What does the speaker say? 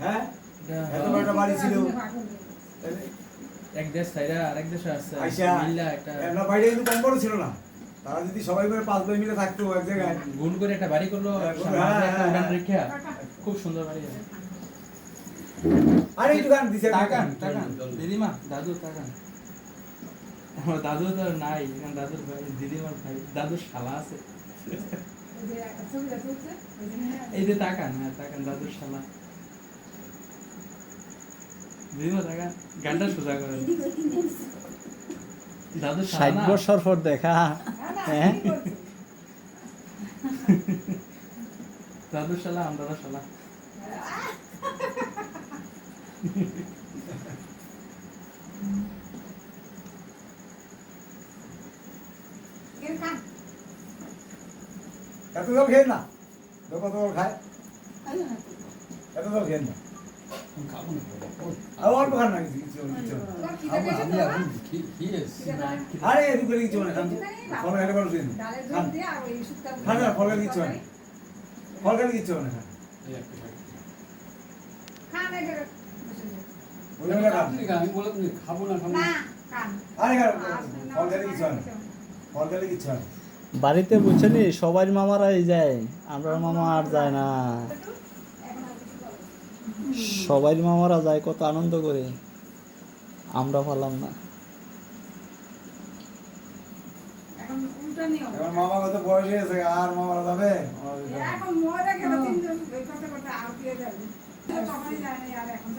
হ্যাঁ এত বড় একটা বাড়ি ছিল এক দেশ ছাইরা আরেক দেশে আসছে আইসা মিল্লা একটা এমন বাড়ি কিন্তু কম বড় ছিল না তারা যদি সবাই মিলে 5 ভাই মিলে থাকতো এক জায়গায় গুণ করে একটা বাড়ি করলো সামনে একটা উড়ান রেখা খুব সুন্দর বাড়ি আছে আরে এই দোকান দিছে তাকান তাকান দিদিমা দাদু তাকান আমার দাদু তো আর নাই এখন দাদুর ভাই দিদিমার ভাই দাদুর শালা আছে এই যে তাকান হ্যাঁ তাকান দাদুর শালা দিদিমা তাকান গানটা সোজা করে দাদুর শালা 60 বছর পর দেখা হ্যাঁ দাদুর শালা আমরা শালা এত জল খেয়ে না লোক তো খায় এত জল খেয়ে না আর অল্প খান না কিছু আরে এদিক করে কিছু না ফল খেতে পারো দিন খান না ফল খেতে কিছু না ফল খেতে কিছু না বাড়িতে বুঝছেনি সবার মামারাই যায় আমরা মামা আর যায় না সবাই মামারা যায় কত আনন্দ করে আমরা পারলাম না মামা কত বয়স হয়েছে আর মামারা যাবে এখন মরে গেল তিনজন কথা কথা আর কে যাবে তখনই জানি আর এখন